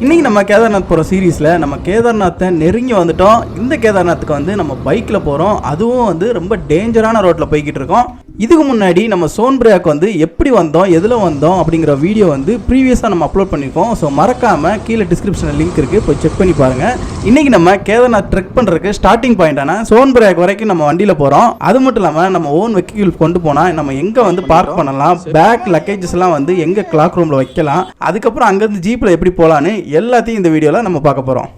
இன்றைக்கி நம்ம கேதார்நாத் போகிற சீரீஸில் நம்ம கேதார்நாத்தை நெருங்கி வந்துட்டோம். இந்த கேதார்நாத்துக்கு வந்து நம்ம பைக்கில் போகிறோம். அதுவும் வந்து ரொம்ப டேஞ்சரான ரோட்டில் போய்கிட்டு இருக்கோம். இதுக்கு முன்னாடி நம்ம சோன்பிரயாக் வந்து எப்படி வந்தோம், எதில் வந்தோம் அப்படிங்கிற வீடியோ வந்து ப்ரீவியஸாக நம்ம அப்லோட் பண்ணியிருக்கோம். ஸோ மறக்காமல் கீழே டிஸ்கிரிப்ஷனில் லிங்க் இருக்குது, போய் செக் பண்ணி பாருங்கள். இன்றைக்கி நம்ம கேதார்நாத் ட்ரெக் பண்ணுறதுக்கு ஸ்டார்டிங் பாயிண்டான சோன்பிரயாக் வரைக்கும் நம்ம வண்டியில் போகிறோம். அது மட்டும் இல்லாமல் நம்ம ஓன் வெஹிக்கிள் கொண்டு போனால் நம்ம எங்கே வந்து பார்க் பண்ணலாம், பேக் லக்கேஜஸ்லாம் வந்து எங்கே கிளாக் ரூமில் வைக்கலாம், அதுக்கப்புறம் அங்கேருந்து ஜீப்பில் எப்படி போகலான்னு எல்லாத்தையும் இந்த வீடியோவில் நம்ம பார்க்க போகிறோம்.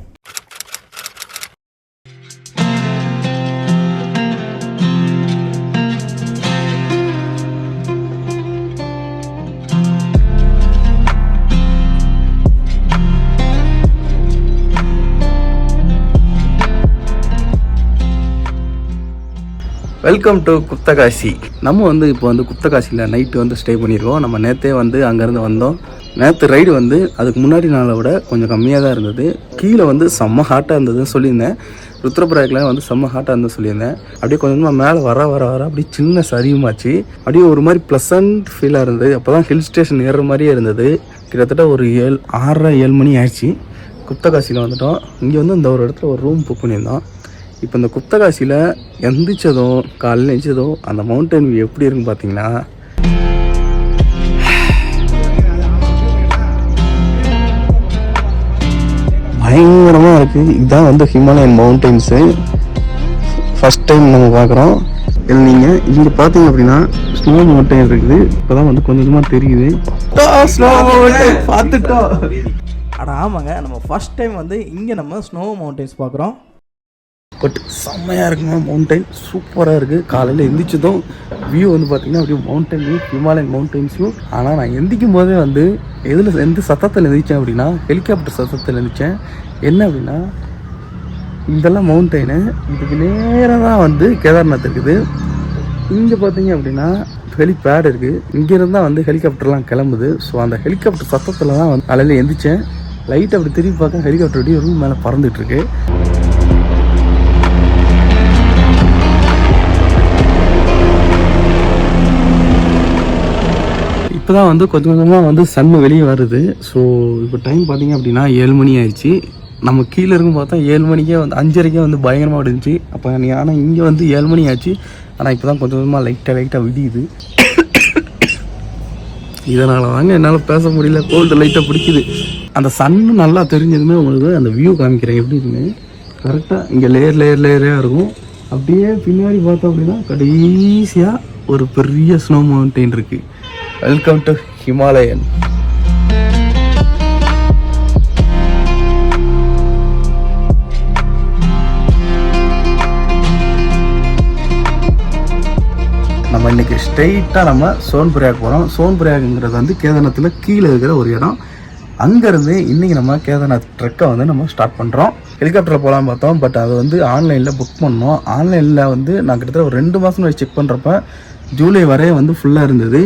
Welcome to Guptkashi. நம்ம வந்து இப்போ வந்து குப்தகாசியில் நைட்டு வந்து ஸ்டே பண்ணியிருக்கோம். நம்ம நேற்றே வந்து அங்கேருந்து வந்தோம். நேற்று ரைடு வந்து அதுக்கு முன்னாடி நாளை விட கொஞ்சம் கம்மியாக தான் இருந்தது. கீழே வந்து செம்ம ஹாட்டாக இருந்ததுன்னு சொல்லியிருந்தேன். ருத்ரபிரயாகில் வந்து செம்ம ஹாட்டாக இருந்தது சொல்லியிருந்தேன். அப்படியே கொஞ்சமாக மேலே வர வர வர அப்படியே சின்ன சரிவுமாச்சு. அப்படியே ஒரு மாதிரி ப்ளசன்ட் ஃபீலாக இருந்தது. அப்போ தான் ஹில் ஸ்டேஷன் ஏறுற மாதிரியே இருந்தது. கிட்டத்தட்ட ஒரு 6:30-7 மணி ஆயிடுச்சு. குப்தகாசியில் வந்துட்டோம். இங்கே வந்து இந்த ஒரு இடத்துல ஒரு ரூம் புக் பண்ணியிருந்தோம். இப்போ இந்த குப்தகாசியில் எந்திரிச்சதும் காலையில் எழுந்ததும் அந்த மவுண்டன் வியூ எப்படி இருக்குன்னு பார்த்தீங்கன்னா பயங்கரமாக இருக்குது. இதுதான் வந்து ஹிமாலயன் மவுண்டன்ஸு. ஃபஸ்ட் டைம் நம்ம பார்க்குறோம். இல்லை நீங்கள் இங்கே பார்த்தீங்க அப்படின்னா ஸ்னோ மவுண்டன் இருக்குது. இப்போ தான் வந்து கொஞ்சம் கொஞ்சமாக தெரியுது. ஸ்னோ மவுண்டன் பார்த்துட்டோம். அட ஆமாங்க, நம்ம ஃபஸ்ட் டைம் வந்து இங்கே நம்ம ஸ்னோ மவுண்டன்ஸ் பார்க்குறோம். பட் செம்மையாக இருக்குங்க. மவுண்டைன் சூப்பராக இருக்குது. காலையில் எந்திரிச்சதும் வியூ வந்து பார்த்திங்கன்னா அப்படியே mountain view, Himalayan mountains view. ஆனால் நான் எந்திக்கும் போதே வந்து எந்த சத்தத்தில் எந்திரிச்சேன் அப்படின்னா ஹெலிகாப்டர் சத்தத்தில் எந்திரிச்சேன். என்ன அப்படின்னா இதெல்லாம் மவுண்டெயினு, இதுக்கு நேராக தான் வந்து கேதார்நாத் இருக்குது. இங்கே பார்த்தீங்க அப்படின்னா ஹெலிபேட் இருக்குது. இங்கேருந்தான் வந்து ஹெலிகாப்டர்லாம் கிளம்புது. ஸோ அந்த ஹெலிகாப்டர் சத்தத்தில் தான் வந்து காலையில் எந்திரிச்சேன். லைட் அப்படி திரும்பி பார்க்க ஹெலிகாப்டர் அப்படியே ரூம் மேலே பறந்துட்டுருக்கு. இப்போ தான் வந்து கொஞ்சம் கொஞ்சமாக வந்து சன்னு வெளியே வருது. ஸோ இப்போ டைம் பார்த்திங்க அப்படின்னா 7 மணி ஆயிடுச்சு. நம்ம கீழே இருக்கும் பார்த்தா 7 மணிக்கே வந்து 5:30 வந்து பயங்கரமாக இருந்துச்சு. அப்போ ஆனால் இங்கே வந்து 7 மணி ஆச்சு. ஆனால் இப்போ தான் கொஞ்சம் கொஞ்சமாக லைட்டாக விடியுது. இதனால் தாங்க என்னால் பேச முடியல, கோல்டு லைட்டாக பிடிக்குது. அந்த சன்னு நல்லா தெரிஞ்சதுமே உங்களுக்கு அந்த வியூ காமிக்கிறேன் எப்படி இருக்குன்னு. கரெக்டாக இங்கே லேயராக இருக்கும். அப்படியே பின்னாடி பார்த்தோம் அப்படின்னா கடைசியாக ஒரு பெரிய ஸ்னோ மவுண்டன் இருக்குது. Welcome to Himalayan. நம்ம இன்னைக்கு ஸ்ட்ரெயிட்டாக நம்ம சோன்பிரயாக் போகிறோம். சோன்பிரயாக்ங்கிறது வந்து கேதார்நாத்தில் கீழே இருக்கிற ஒரு இடம். அங்கேருந்து இன்றைக்கி நம்ம கேதார்நாத் ட்ரெக்கை வந்து நம்ம ஸ்டார்ட் பண்ணுறோம். ஹெலிகாப்டரில் போகலான்னு பார்த்தோம். பட் அது வந்து ஆன்லைனில் புக் பண்ணோம். ஆன்லைனில் வந்து நான் கிட்டத்தட்ட ஒரு 2 மாதம் செக் பண்ணுறப்ப ஜூலை வரைய வந்து ஃபுல்லாக இருந்தது.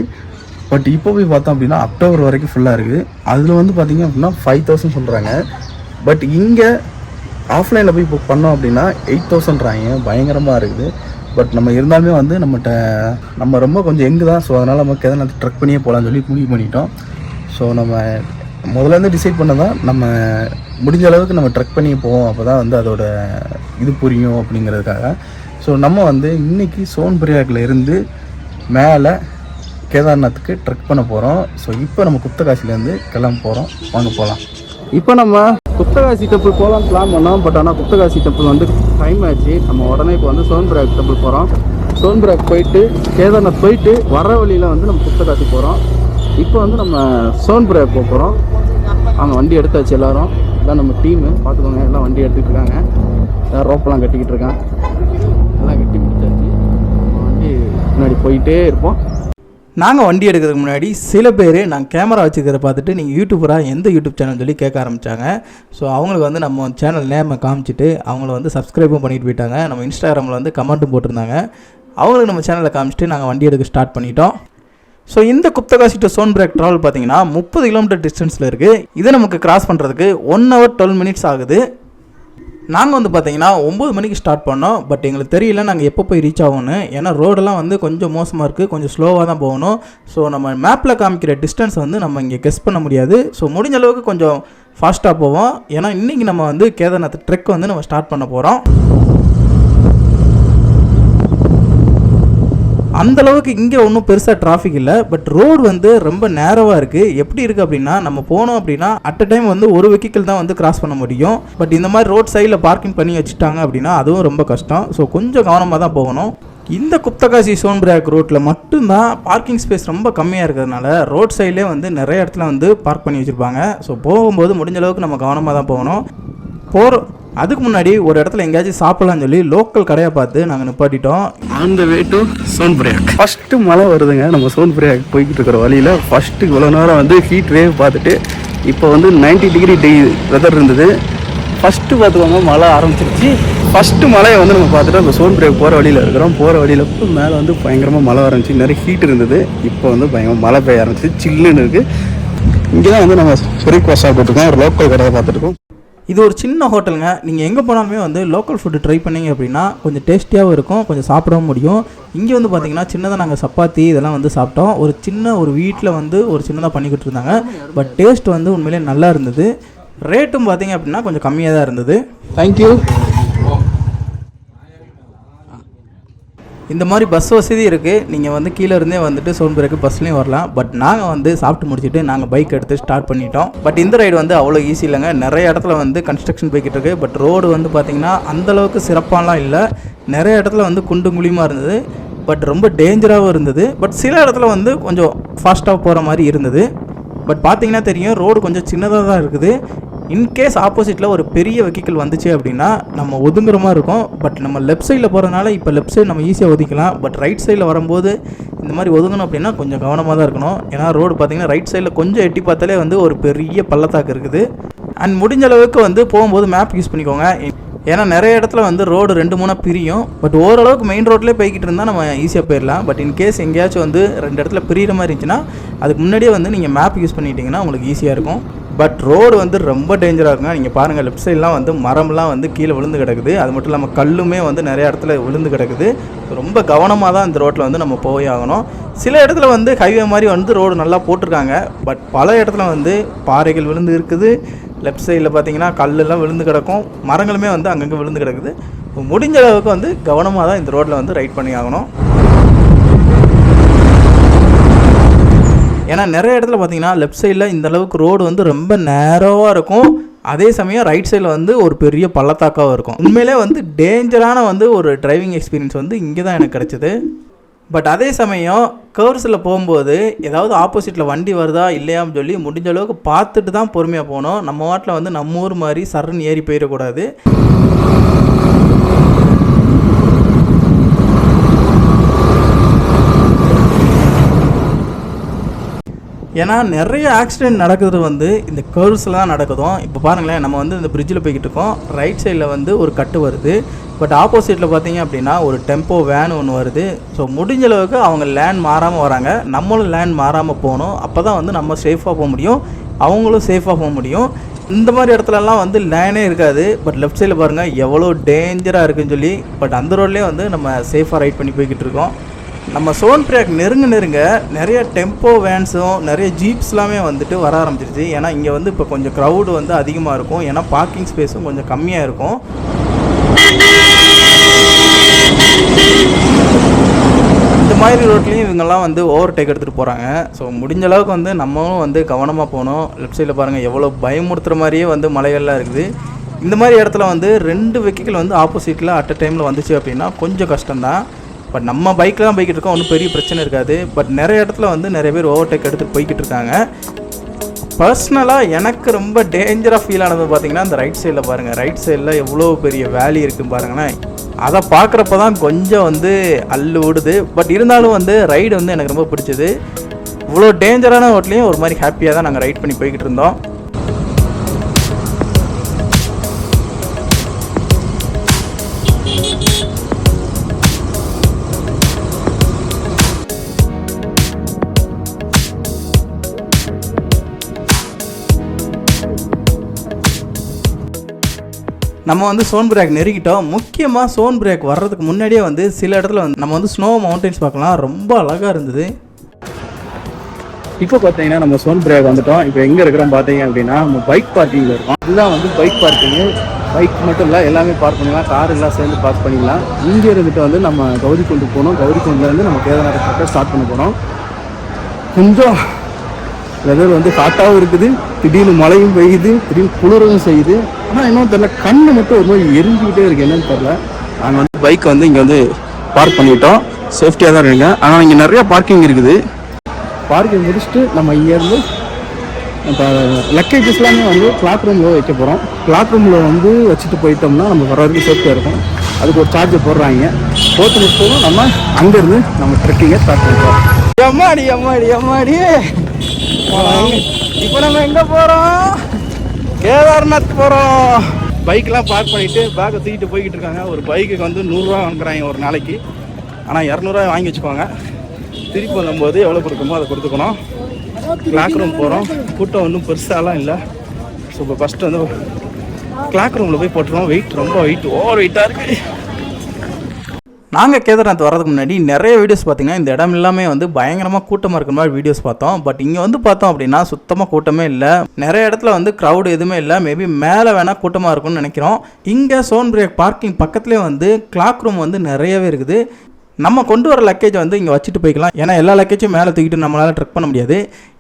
பட் இப்போ போய் பார்த்தோம் அப்படின்னா அக்டோபர் வரைக்கும் ஃபுல்லாக இருக்குது. அதில் வந்து பார்த்திங்க அப்படின்னா 5,000 சொல்கிறாங்க. பட் இங்கே ஆஃப்லைனில் போய் புக் பண்ணோம் அப்படின்னா 8,000றாங்க. பயங்கரமாக இருக்குது. பட் நம்ம இருந்தாலுமே வந்து நம்ம ரொம்ப கொஞ்சம் எங்கு தான். ஸோ அதனால் நம்ம கேதார்நாத் ட்ரெக் பண்ணியே போகலான்னு சொல்லி முடிவு பண்ணிட்டோம். ஸோ நம்ம முதலேருந்து டிசைட் பண்ணதான் நம்ம முடிஞ்ச அளவுக்கு நம்ம ட்ரெக் பண்ணியே போவோம். அப்போ தான் வந்து அதோட இது புரியும் அப்படிங்கிறதுக்காக. ஸோ நம்ம வந்து இன்றைக்கி சோன்பிரயாகில் இருந்து மேலே கேதார்நாத்துக்கு ட்ரெக் பண்ண போகிறோம். ஸோ இப்போ நம்ம குப்தகாசிலேருந்து கிளம்ப போகிறோம். வாங்க போகலாம். இப்போ நம்ம குப்தகாசி டெம்பிள் போகலாம் பிளான் பண்ணோம். பட் ஆனால் குப்தகாசி டெம்பிள் வந்து டைம் ஆயிடுச்சு. நம்ம உடனே இப்போ வந்து சோன்பிரயாக் டெம்பிள் போகிறோம். சோன்பிரயாக் போயிட்டு கேதார்நாத் போயிட்டு வர வழியில் வந்து நம்ம குப்தகாசி போகிறோம். இப்போ வந்து நம்ம சோன்பிரயாக் போக போகிறோம். அவங்க வண்டி எடுத்தாச்சு எல்லோரும். எல்லாம் நம்ம டீமு பார்த்துக்கோங்க. எல்லாம் வண்டி எடுத்துகிட்டு இருக்காங்க. எல்லாம் ரோப்பெல்லாம் கட்டிக்கிட்டு இருக்கான். எல்லாம் கட்டி முடிச்சாச்சு. வண்டி முன்னாடி போயிட்டே இருப்போம். நாங்கள் வண்டி எடுக்கிறதுக்கு முன்னாடி சில பேர் நாங்கள் கேமரா வச்சுக்கிறத பார்த்துட்டு நீங்கள் யூடியூபராக எந்த யூடியூப் சேனல் சொல்லி கேட்க ஆரம்பித்தாங்க. ஸோ அவங்களுக்கு வந்து நம்ம சேனல் நேமை காமிச்சிட்டு அவங்கள வந்து சப்ஸ்கிரைபும் பண்ணிட்டு போயிட்டாங்க. நம்ம இன்ஸ்டாகிராமில் வந்து கமெண்ட்டும் போட்டிருந்தாங்க. அவங்களுக்கு நம்ம சேனலில் காமிச்சிட்டு நாங்கள் வண்டி எடுக்க ஸ்டார்ட் பண்ணிட்டோம். ஸோ இந்த குப்தகாசி டு சோன்பிரயாக் ட்ராவல் பார்த்தீங்கன்னா 30 கிலோமீட்டர் டிஸ்டன்ஸில் இருக்குது. இதை நமக்கு கிராஸ் பண்ணுறதுக்கு 1 hour 12 minutes ஆகுது. நாங்கள் வந்து பார்த்தீங்கன்னா 9 மணிக்கு ஸ்டார்ட் பண்ணோம். பட் எங்களுக்கு தெரியல நாங்கள் எப்போ போய் ரீச் ஆகும்னு. ஏன்னா ரோடெல்லாம் வந்து கொஞ்சம் மோசமாக இருக்குது, கொஞ்சம் ஸ்லோவாக தான் போகணும். ஸோ நம்ம மேப்பில் காமிக்கிற டிஸ்டன்ஸ் வந்து நம்ம இங்கே கெஸ் பண்ண முடியாது. ஸோ முடிஞ்ச அளவுக்கு கொஞ்சம் ஃபாஸ்ட்டாக போவோம். ஏன்னா இன்றைக்கி நம்ம வந்து கேதார்நாத் ட்ரெக் வந்து நம்ம ஸ்டார்ட் பண்ண போகிறோம். அந்தளவுக்கு இங்கே ஒன்றும் பெருசாக டிராஃபிக் இல்லை. பட் ரோடு வந்து ரொம்ப நேரவாக இருக்குது. எப்படி இருக்குது அப்படின்னா, நம்ம போனோம் அப்படின்னா அட் அ டைம் வந்து ஒரு வெஹிக்கிள் தான் வந்து கிராஸ் பண்ண முடியும். பட் இந்த மாதிரி ரோட் சைடில் பார்க்கிங் பண்ணி வச்சுட்டாங்க அப்படின்னா அதுவும் ரொம்ப கஷ்டம். ஸோ கொஞ்சம் கவனமாக தான் போகணும். இந்த குப்தகாசி சோன்பிரியாக் ரோட்டில் மட்டும்தான் பார்க்கிங் ஸ்பேஸ் ரொம்ப கம்மியாக இருக்கிறதுனால ரோட் சைட்லேயே வந்து நிறைய இடத்துல வந்து பார்க் பண்ணி வச்சுருப்பாங்க. ஸோ போகும்போது முடிஞ்ச அளவுக்கு நம்ம கவனமாக தான் போகணும். அதுக்கு முன்னாடி ஒரு இடத்துல எங்கேயாச்சும் சாப்பிடலாம்னு சொல்லி லோக்கல் கடையை பார்த்து நாங்கள் நிப்பாட்டிட்டோம். அந்த வே டு சோன்பிரியாக். ஃபஸ்ட்டு மழை வருதுங்க நம்ம சோன்பிரியாக் போய்கிட்டு இருக்கிற வழியில். ஃபஸ்ட்டு இவ்வளோ நேரம் வந்து ஹீட் வேவ் பார்த்துட்டு இப்போ வந்து 90 டிகிரி வெதர் இருந்தது. ஃபஸ்ட்டு பார்த்துக்கோங்க மழை ஆரம்பிச்சிருச்சு. ஃபஸ்ட்டு மழையை வந்து நம்ம பார்த்துட்டு அந்த சோன்பிரியாக் போகிற வழியில் இருக்கிறோம். போகிற வழியில் மேலே வந்து பயங்கரமாக மழை ஆரம்பிச்சு, நிறைய ஹீட் இருந்தது. இப்போ வந்து பயங்கரமாக மழை பெய்ய ஆரம்பிச்சு, சில்லுன்னு இருக்குது. இங்கே தான் வந்து நம்ம பிரேக்ஃபாஸ்ட் சாப்பிட்டுருக்கோம். ஒரு லோக்கல் கடையை பார்த்துருக்கோம். இது ஒரு சின்ன ஹோட்டலுங்க. நீங்கள் எங்கே போனாலுமே வந்து லோக்கல் ஃபுட்டு ட்ரை பண்ணிங்க அப்படின்னா கொஞ்சம் டேஸ்டியாகவும் இருக்கும், கொஞ்சம் சாப்பிடவும் முடியும். இங்கே வந்து பார்த்திங்கன்னா சின்னதாக நாங்கள் சப்பாத்தி இதெல்லாம் வந்து சாப்பிட்டோம். ஒரு வீட்டில் வந்து ஒரு சின்னதாக பண்ணிக்கிட்டு இருந்தாங்க. பட் டேஸ்ட் வந்து உண்மையிலே நல்லா இருந்தது. ரேட்டும் பார்த்திங்க அப்படின்னா கொஞ்சம் கம்மியாக தான் இருந்தது. தேங்க்யூ. இந்த மாதிரி பஸ் வசதி இருக்குது. நீங்கள் வந்து கீழே இருந்தே வந்துட்டு சோன்புரிக்கு பஸ்லேயும் வரலாம். பட் நாங்கள் வந்து சாப்பிட்டு முடிச்சுட்டு நாங்கள் பைக் எடுத்து ஸ்டார்ட் பண்ணிட்டோம். பட் இந்த ரைடு வந்து அவ்வளோ ஈஸி இல்லைங்க. நிறைய இடத்துல வந்து கன்ஸ்ட்ரக்ஷன் போய்கிட்டு இருக்குது. பட் ரோடு வந்து பார்த்திங்கன்னா அந்தளவுக்கு சிறப்பாலாம் இல்லை. நிறைய இடத்துல வந்து குண்டும் குழியுமாக இருந்தது. பட் ரொம்ப டேஞ்சராகவும் இருந்தது. பட் சில இடத்துல வந்து கொஞ்சம் ஃபாஸ்ட்டாக போகிற மாதிரி இருந்தது. பட் பார்த்திங்கன்னா தெரியும் ரோடு கொஞ்சம் சின்னதாக தான் இருக்குது. இன்கேஸ் ஆப்போசிட்டில் ஒரு பெரிய வெஹிக்கிள் வந்துச்சு அப்படின்னா நம்ம ஒதுங்குற மாதிரி இருக்கும். பட் நம்ம லெஃப்ட் சைடில் போகிறதுனால இப்போ லெஃப்ட் சைடு நம்ம ஈஸியாக ஒதுக்கலாம். பட் ரைட் சைடில் வரும்போது இந்த மாதிரி ஒதுங்கணும் அப்படின்னா கொஞ்சம் கவனமாக தான் இருக்கணும். ஏன்னா ரோடு பார்த்திங்கன்னா ரைட் சைடில் கொஞ்சம் எட்டி பார்த்தாலே வந்து ஒரு பெரிய பள்ளத்தாக்கு இருக்குது. அண்ட் முடிஞ்ச அளவுக்கு வந்து போகும்போது மேப் யூஸ் பண்ணிக்கோங்க. ஏன்னா நிறைய இடத்துல வந்து ரோடு 2-3 பிரியும். பட் ஓரளவுக்கு மெயின் ரோட்லேயே போய்கிட்டு இருந்தால் நம்ம ஈஸியாக போயிடலாம். பட் இன்கேஸ் எங்கேயாச்சும் வந்து 2 இடத்துல பிரிகிற மாதிரி இருந்துச்சுன்னா அதுக்கு முன்னாடியே வந்து நீங்கள் மேப் யூஸ் பண்ணிட்டீங்கன்னா உங்களுக்கு ஈஸியாக இருக்கும். பட் ரோடு வந்து ரொம்ப டேஞ்சராக இருக்குங்க. நீங்கள் பாருங்கள் லெஃப்ட் சைட்லாம் வந்து மரம்லாம் வந்து கீழே விழுந்து கிடக்குது. அது மட்டும் இல்லாமல் கல்லுமே வந்து நிறைய இடத்துல விழுந்து கிடக்குது. ரொம்ப கவனமாக தான் இந்த ரோட்டில் வந்து நம்ம போய் ஆகணும். சில இடத்துல வந்து ஹைவே மாதிரி வந்து ரோடு நல்லா போட்டிருக்காங்க. பட் பல இடத்துல வந்து பாறைகள் விழுந்து இருக்குது. லெஃப்ட் சைடில் பார்த்தீங்கன்னா கல்லெல்லாம் விழுந்து கிடக்கும். மரங்களுமே வந்து அங்கங்கே விழுந்து கிடக்குது. முடிஞ்ச அளவுக்கு வந்து கவனமாக தான் இந்த ரோட்டில் வந்து ரைட் பண்ணி ஆகணும். ஏன்னா நிறைய இடத்துல பார்த்தீங்கன்னா லெஃப்ட் சைடில் இந்த அளவுக்கு ரோடு வந்து ரொம்ப நேரோவாக இருக்கும். அதே சமயம் ரைட் சைடில் வந்து ஒரு பெரிய பள்ளத்தாக்காகவும் இருக்கும். உண்மையிலே வந்து டேஞ்சரான வந்து ஒரு டிரைவிங் எக்ஸ்பீரியன்ஸ் வந்து இங்கே தான் எனக்கு கிடச்சிது. பட் அதே சமயம் கர்வ்ஸில் போகும்போது ஏதாவது ஆப்போசிட்டில் வண்டி வருதா இல்லையான்னு சொல்லி முடிஞ்ச அளவுக்கு பார்த்துட்டு தான் பொறுமையாக போகணும். நம்ம வாட்டில் வந்து நம்ம ஊர் மாதிரி சர்ன்னு ஏறி போயிடக்கூடாது. ஏன்னா நிறைய ஆக்சிடென்ட் நடக்குது வந்து இந்த கர்வ்ஸில் தான் நடக்குதும். இப்போ பாருங்களேன், நம்ம வந்து இந்த பிரிட்ஜில் போய்கிட்டு இருக்கோம். ரைட் சைடில் வந்து ஒரு கட்டு வருது. பட் ஆப்போசிட்டில் பார்த்தீங்க அப்படின்னா ஒரு டெம்போ வேன் ஒன்று வருது. ஸோ முடிஞ்ச அளவுக்கு அவங்க லேண்ட் மாறாமல் வராங்க. நம்மளும் லேண்ட் மாறாமல் போகணும். அப்போ தான் வந்து நம்ம சேஃபாக போக முடியும், அவங்களும் சேஃபாக போக முடியும். இந்த மாதிரி இடத்துலலாம் வந்து லேனே இருக்காது. பட் லெஃப்ட் சைடில் பாருங்கள் எவ்வளோ டேஞ்சராக இருக்குதுன்னு சொல்லி. பட் அந்த ரோட்லேயே வந்து நம்ம சேஃபாக ரைட் பண்ணி போய்கிட்டு இருக்கோம். நம்ம சோன்பிரியாக் நெருங்க நிறைய டெம்போ வேன்ஸும் நிறைய ஜீப்ஸ்லாமே வந்துட்டு வர ஆரம்பிச்சிருச்சு. ஏன்னா இங்கே வந்து இப்போ கொஞ்சம் க்ரௌடு வந்து அதிகமாக இருக்கும். ஏன்னா பார்க்கிங் ஸ்பேஸும் கொஞ்சம் கம்மியாக இருக்கும். இந்த மாதிரி ரோட்லேயும் இவங்கெல்லாம் வந்து ஓவர்டேக் எடுத்துகிட்டு போகிறாங்க. ஸோ முடிஞ்ச அளவுக்கு வந்து நம்மளும் வந்து கவனமாக போகணும். லெஃப்ட் சைடில் பாருங்கள் எவ்வளோ பயமுறுத்துகிற மாதிரியே வந்து மலைகள்லாம் இருக்குது. இந்த மாதிரி இடத்துல வந்து 2 வெஹிக்கிள் வந்து ஆப்போசிட்டில் அட் அ டைமில் வந்துச்சு அப்படின்னா கொஞ்சம் கஷ்டம்தான். பட் நம்ம பைக்கில் தான் போய்கிட்டு இருக்கோம், ஒன்றும் பெரிய பிரச்சனை இருக்காது. பட் நிறைய இடத்துல வந்து நிறைய பேர் ஓவர்டேக் எடுத்துகிட்டு போய்கிட்டு இருக்காங்க. பர்சனலாக எனக்கு ரொம்ப டேஞ்சராக ஃபீல் ஆனது பார்த்திங்கன்னா இந்த ரைட் சைடில் பாருங்கள். ரைட் சைடில் எவ்வளோ பெரிய வேலி இருக்குன்னு பாருங்களேன். அதை பார்க்குறப்ப தான் கொஞ்சம் வந்து அல்லு விடுது. பட் இருந்தாலும் வந்து ரைடு வந்து எனக்கு ரொம்ப பிடிச்சது. இவ்வளோ டேஞ்சரான ரோட்லேயும் ஒரு மாதிரி ஹாப்பியாக தான் நாங்கள் ரைட் பண்ணி போய்கிட்டு இருந்தோம். நம்ம வந்து சோன் பிரேக் நெருங்கிட்டோம். முக்கியமாக சோன் பிரேக் வர்றதுக்கு முன்னாடியே வந்து சில இடத்துல வந்து நம்ம வந்து ஸ்னோ மவுண்டன்ஸ் பார்க்கலாம். ரொம்ப அழகாக இருந்தது. இப்போ பார்த்தீங்கன்னா நம்ம சோன் பிரேக் வந்துட்டோம். இப்போ எங்கே இருக்கிறோம் பார்த்தீங்க அப்படின்னா நம்ம பைக் பார்க்கிங்கில் இருக்கோம். இதுதான் வந்து பைக் பார்க்கிங்கு. பைக் மட்டும் இல்லை, எல்லாமே பார்க் பண்ணிக்கலாம். கார் எல்லாம் சேர்ந்து பார்க் பண்ணிக்கலாம். இங்கே இருந்துட்டு வந்து நம்ம கௌரிகுண்டு போகணும். கௌரிகுண்டுலேருந்து நம்ம கேதார்நாத் ட்ரெக்கை ஸ்டார்ட் பண்ண போகிறோம். கொஞ்சம் வெதர் வந்து ஹாட்டாகவும் இருக்குது, திடீர்னு மழையும் பெய்யுது, திடீர்னு குளிரவும் செய்யுது. ஆனால் இன்னும் தெரில, கண்ணு மட்டும் ஒரு மாதிரி எரிஞ்சுக்கிட்டே இருக்குது, என்னன்னு தெரில. நாங்கள் வந்து பைக்கை வந்து இங்கே வந்து பார்க் பண்ணிட்டோம். சேஃப்டியாக தான் இருக்குங்க. ஆனால் இங்கே நிறையா பார்க்கிங் இருக்குது. பார்க்கிங் முடிச்சுட்டு நம்ம இங்கேருந்து இப்போ லக்கேஜஸ் எல்லாமே வந்து கிளாக் ரூமில் வைக்க போகிறோம். கிளாக் ரூமில் வந்து வச்சுட்டு போயிட்டோம்னா நம்ம வர வரைக்கும் சேஃப்டியாக இருக்கும். அதுக்கு ஒரு சார்ஜர் போடுறாங்க. போட்டு முடிச்சதும் நம்ம அங்கேருந்து நம்ம ட்ரெக்கிங்கை ஸ்டார்ட் பண்ணுறோம். அம்மாடி அம்மாடி அம்மாடி, இப்போ நம்ம எங்கே போகிறோம்? கேதார்நாத் போகிறோம். பைக்கெலாம் பார்க் பண்ணிவிட்டு பேக்கை தூக்கிட்டு போய்கிட்டு இருக்காங்க. ஒரு பைக்குக்கு வந்து 100 ரூபா வாங்குறாங்க ஒரு நாளைக்கு. ஆனால் 200 வாங்கி வச்சுக்கோங்க. திருப்பி வரும்போது எவ்வளோ கொடுக்குமோ அதை கொடுத்துக்கணும். கிளாக் ரூம் போகிறோம். கூட்டம் ஒன்றும் பெருசாலாம் இல்லை. ஸோ இப்போ ஃபஸ்ட்டு வந்து கிளாக் ரூமில் போய் போட்டுருவோம். வெயிட் ரொம்ப ஓவர் வெயிட்டாக இருக்குது. நாங்கள் கேதார்நாத் வரதுக்கு முன்னாடி நிறைய வீடியோஸ் பார்த்தீங்கன்னா இந்த இடம் எல்லாமே வந்து பயங்கரமாக கூட்டமாக இருக்கிற மாதிரி வீடியோஸ் பார்த்தோம். பட் இங்கே வந்து பார்த்தோம் அப்படின்னா சுத்தமாக கூட்டமே இல்லை. நிறைய இடத்துல வந்து க்ரௌடு எதுவுமே இல்லை. மேபி மேலே வேணால் கூட்டமாக இருக்கும்னு நினைக்கிறோம். இங்கே சோன் பிரேக் பார்க்கிங் பக்கத்துலேயே வந்து கிளாக் ரூம் வந்து நிறையவே இருக்குது. நம்ம கொண்டு வர லக்கேஜ் வந்து இங்கே வச்சுட்டு போய்க்கலாம். ஏன்னா எல்லா லக்கேஜும் மேலே தூக்கிட்டு நம்மளால் ட்ரெக் பண்ண முடியாது.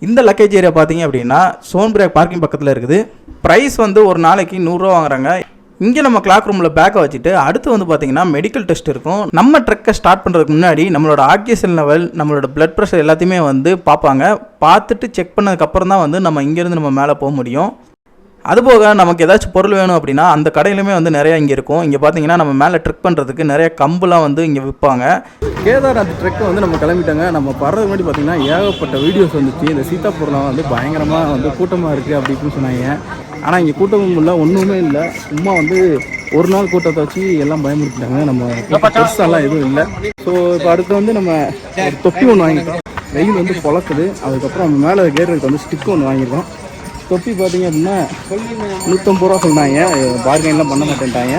இந்த லக்கேஜ் ஏரியா பார்த்தீங்க அப்படின்னா சோன் பிரேக் பார்க்கிங் பக்கத்தில் இருக்குது. ப்ரைஸ் வந்து ஒரு நாளைக்கு 100 ரூபா வாங்குறாங்க. இங்கே நம்ம கிளாக் ரூமில் பேக்கை வச்சுட்டு அடுத்து வந்து பார்த்திங்கன்னா மெடிக்கல் டெஸ்ட் இருக்கும். நம்ம ட்ரெக்கை ஸ்டார்ட் பண்ணுறதுக்கு முன்னாடி நம்மளோட ஆக்சிஜன் லெவல், நம்மளோட பிளட் ப்ரெஷர் எல்லாத்தையுமே வந்து பார்ப்பாங்க. பார்த்துட்டு செக் பண்ணதுக்கப்புறம் தான் வந்து நம்ம இங்கேருந்து நம்ம மேலே போக முடியும். அதுபோக நமக்கு ஏதாச்சும் பொருள் வேணும் அப்படின்னா அந்த கடையிலுமே வந்து நிறையா இங்கே இருக்கும். இங்கே பார்த்தீங்கன்னா நம்ம மேலே ட்ரெக் பண்ணுறதுக்கு நிறைய கம்புலாம் வந்து இங்கே விற்பாங்க. கேதார்நாத் ட்ரெக்கை வந்து நம்ம கிளம்பிட்டாங்க. நம்ம வர்றதுக்கு முன்னாடி பார்த்தீங்கன்னா ஏகப்பட்ட வீடியோஸ் வந்துச்சு. இந்த சீதாப்பூர்லாம் வந்து பயங்கரமாக வந்து கூட்டமாக இருக்குது அப்படி இப்படின்னு சொன்னாங்க. ஆனால் இங்கே கூட்டமும் இல்லை, ஒன்றுமே இல்லை. சும்மா வந்து ஒரு நாள் கூட்டத்தை வச்சு எல்லாம் பயமுறுத்திட்டாங்க. நம்ம பெருசாலாம் எதுவும் இல்லை. ஸோ இப்போ அடுத்து வந்து நம்ம ஒரு தொப்பி ஒன்று வாங்கிட்டோம். வெயில் வந்து பொழக்குது. அதுக்கப்புறம் நம்ம மேலே ஏறுறதுக்கு வந்து ஸ்டிக் ஒன்று வாங்கியிருக்கோம். தொப்பி பார்த்தீங்க அப்படின்னா 150 ரூபா சொன்னாங்க. பார்கெயின்லாம் பண்ண மாட்டேன்ட்டாங்க.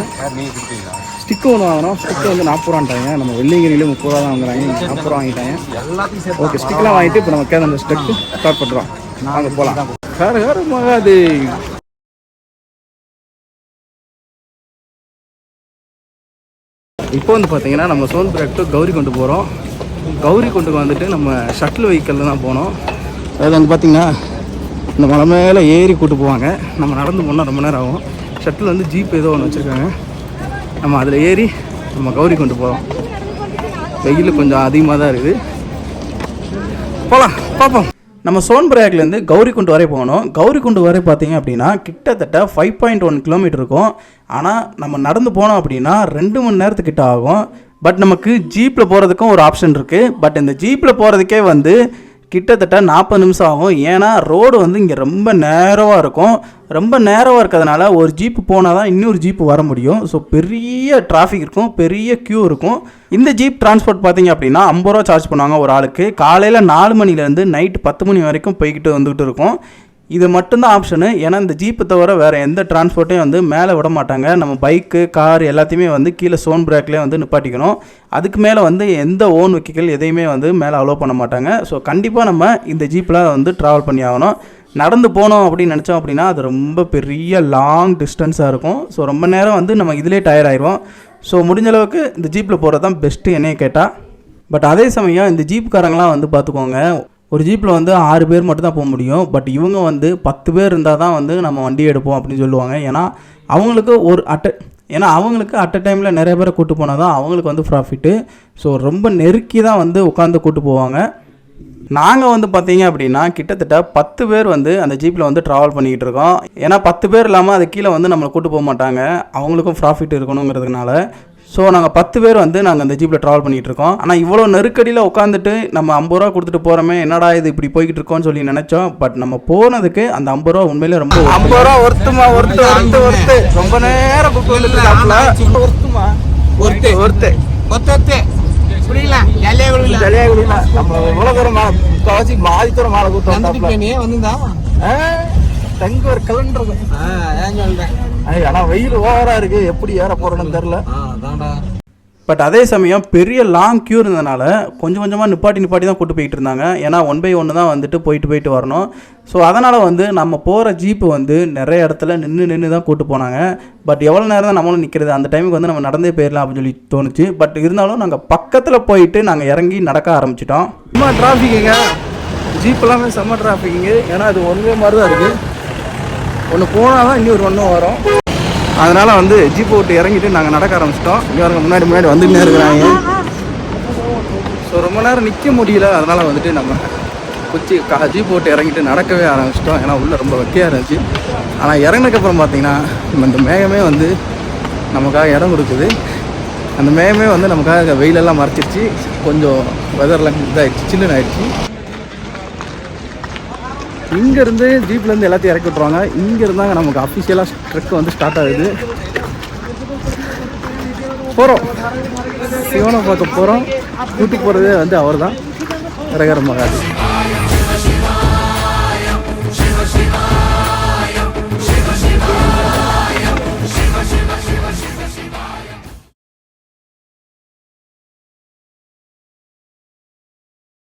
ஸ்டிக்கு ஒன்று வாங்கினோம். ஸ்டிக்கு வந்து 40 ரூபான்ட்டாங்க. நம்ம வெள்ளிங்கிரியிலே 30 ரூபா தான் வாங்குறாங்க. 40 ரூபா வாங்கிட்டாங்க. ஓகே, ஸ்டிக்லாம் வாங்கிட்டு இப்போ நம்ம அந்த ஸ்டெக்கு ஸ்டார்ட் பண்ணுறோம். நாங்கள் போகலாம். அது இப்போ வந்து பார்த்தீங்கன்னா நம்ம சோன் பிரேக் டு கௌரிகுண்டு போகிறோம். கௌரிகுண்டுக்கு வந்துட்டு நம்ம ஷட்டில் வெஹிக்கிளில் தான் போனோம். அதாவது அங்கே பார்த்தீங்கன்னா இந்த மலை மேலே ஏறி கூட்டு போவாங்க. நம்ம நடந்து போனால் ரொம்ப நேரம் ஆகும். ஷட்டில் வந்து ஜீப் ஏதோ ஒன்று வச்சுருக்காங்க. நம்ம அதில் ஏறி நம்ம கௌரிகுண்டு போகிறோம். வெயில் கொஞ்சம் அதிகமாக தான் இருக்குது. போகலாம், பார்ப்போம். நம்ம சோன் பிரேக்லேருந்து கௌரிகுண்டு வரை போகணும். கௌரிகுண்டு வரை பார்த்தீங்க அப்படின்னா கிட்டத்தட்ட 5.1 கிலோமீட்டர் இருக்கும். ஆனால் நம்ம நடந்து போனோம் அப்படின்னா 2 மணி நேரத்துக்கிட்ட ஆகும். பட் நமக்கு ஜீப்பில் போகிறதுக்கும் ஒரு ஆப்ஷன் இருக்குது. பட் இந்த ஜீப்பில் போகிறதுக்கே வந்து கிட்டத்தட்ட 40 நிமிஷம் ஆகும். ஏன்னா ரோடு வந்து இங்கே ரொம்ப நேரவாக இருக்கும். ரொம்ப நேரவாக இருக்கிறதுனால ஒரு ஜீப்பு போனால் தான் இன்னொரு ஜீப்பு வர முடியும். ஸோ பெரிய டிராஃபிக் இருக்கும், பெரிய க்யூ இருக்கும். இந்த ஜீப் டிரான்ஸ்போர்ட் பார்த்தீங்க அப்படின்னா 50 ரூபா சார்ஜ் பண்ணுவாங்க ஒரு ஆளுக்கு. காலையில் 4 மணிலேருந்து நைட்டு 10 மணி வரைக்கும் போய்கிட்டு வந்துக்கிட்டு இருக்கும். இது மட்டும்தான் ஆப்ஷனு. ஏன்னா இந்த ஜீப்பை தவிர வேறு எந்த டிரான்ஸ்போர்ட்டையும் வந்து மேலே விட மாட்டாங்க. நம்ம பைக்கு, கார் எல்லாத்தையுமே வந்து கீழே சோன் பிரேக்லேயே வந்து நிப்பாட்டிக்கணும். அதுக்கு மேலே வந்து எந்த ஓன் வெஹிக்கிள் எதையுமே வந்து மேலே அலோவ் பண்ண மாட்டாங்க. ஸோ கண்டிப்பாக நம்ம இந்த ஜீப்பில் வந்து ட்ராவல் பண்ணி ஆகணும். நடந்து போனோம் அப்படின்னு நினச்சோம் அப்படின்னா அது ரொம்ப பெரிய லாங் டிஸ்டன்ஸாக இருக்கும். ஸோ ரொம்ப நேரம் வந்து நம்ம இதிலே டயர்ட் ஆயிடுவோம். ஸோ முடிஞ்ச அளவுக்கு இந்த ஜீப்பில் போகிறது தான் பெஸ்ட்டு என்னைய கேட்டால். பட் அதே சமயம் இந்த ஜீப்புக்காரங்களாம் வந்து பார்த்துக்கோங்க, ஒரு ஜீப்பில் வந்து 6 பேர் மட்டும் தான் போக முடியும். பட் இவங்க வந்து 10 பேர் இருந்தால் தான் வந்து நம்ம வண்டி எடுப்போம் அப்படின்னு சொல்லுவாங்க. ஏன்னா அவங்களுக்கு அவங்களுக்கு அட் அ டைமில் நிறைய பேரை கூட்டு போனால் தான் அவங்களுக்கு வந்து ப்ராஃபிட்டு. ஸோ ரொம்ப நெருக்கி தான் வந்து உட்காந்து கூட்டு போவாங்க. நாங்கள் வந்து பார்த்தீங்க அப்படின்னா கிட்டத்தட்ட 10 பேர் வந்து அந்த ஜீப்பில் வந்து ட்ராவல் பண்ணிக்கிட்டு இருக்கோம். ஏன்னா 10 பேர் இல்லாமல் அது கீழே வந்து நம்மளை கூட்டு போக மாட்டாங்க. அவங்களுக்கும் ப்ராஃபிட் இருக்கணுங்கிறதுனால. ஸோ நாங்கள் 10 பேர் வந்து நாங்கள் அந்த ஜீப்பில் ட்ராவல் பண்ணிகிட்டு இருக்கோம். ஆனால் இவ்வளோ நெருக்கடியில் உட்காந்துட்டு நம்ம 50 ரூபா கொடுத்துட்டு போகிறோமே, என்னடா இது இப்படி போய்கிட்டு இருக்கோம்னு சொல்லி நினச்சோம். பட் நம்ம போனதுக்கு அந்த 50 ரூபா உண்மையிலே ரொம்ப 50 ரூபா ஒருத்துமா ஒருத்து ரொம்ப நேரம் புக்கு வந்துட்டு ஒருத்துமா ஒருத்து புரியல ஜலியா நம்ம எவ்வளோ தூரம் மேலே கவச்சி மாதி தூரம் மேலே கூட்டம் வந்து தங்க ஒரு கலண்டர் ஆனால் வெயில் ஓவராக இருக்குது, எப்படி ஏற போகிறோன்னு தெரில. பட் அதே சமயம் பெரிய லாங் க்யூ இருந்ததுனால கொஞ்சம் கொஞ்சமாக நிப்பாட்டி தான் கூட்டு போயிட்டு இருந்தாங்க. ஏன்னா 1 by 1 தான் வந்துட்டு போயிட்டு வரணும். ஸோ அதனால் வந்து நம்ம போகிற ஜீப்பு வந்து நிறைய இடத்துல நின்று தான் கூட்டு போனாங்க. பட் எவ்வளோ நேரம் தான் நம்மளும் நிற்கிறது, அந்த டைமுக்கு வந்து நம்ம நடந்தே போயிடலாம் அப்படின்னு சொல்லி தோணுச்சு. பட் இருந்தாலும் நாங்கள் பக்கத்தில் போயிட்டு நாங்கள் இறங்கி நடக்க ஆரம்பிச்சிட்டோம். செம்ம டிராஃபிக்குங்க, ஜீப் எல்லாமே செம்ம டிராஃபிக்குங்க. ஏன்னா அது ஒன்றே மாதிரி தான் இருக்குது, ஒன்று போனால் தான் இன்னொரு ஒன்றும் வரும். அதனால் வந்து ஜீப்பை விட்டு இறங்கிட்டு நாங்கள் நடக்க ஆரம்பிச்சிட்டோம். இங்கே முன்னாடி வந்துக்கிட்டே இருக்கிறாங்க. ஸோ ரொம்ப நேரம் நிற்க முடியல, அதனால் வந்துட்டு நம்ம ஜீப்பை விட்டு இறங்கிட்டு நடக்கவே ஆரம்பிச்சிட்டோம். ஏன்னா உள்ளே ரொம்ப வெக்கையாக இருந்துச்சு. ஆனால் இறங்கினதுக்கப்புறம் பார்த்தீங்கன்னா இந்த மேகமே வந்து நமக்காக இடம் கொடுக்குது. அந்த மேகமே வந்து நமக்காக வெயிலெல்லாம் மறைச்சிருச்சு, கொஞ்சம் வெதர்லாம் இதாகிடுச்சு, சில்லுன்னு ஆகிடுச்சு. இங்கேருந்து ஜீப்லேருந்து எல்லாத்தையும் இறக்கி விட்ருவாங்க. இங்கே இருந்தாங்க நமக்கு அஃபிஷியலாக ட்ரெக் வந்து ஸ்டார்ட் ஆகுது. போகிறோம், சிவனை பார்க்க போகிறோம். கூட்டி போகிறதே வந்து அவர் தான், ரகரமாகாது.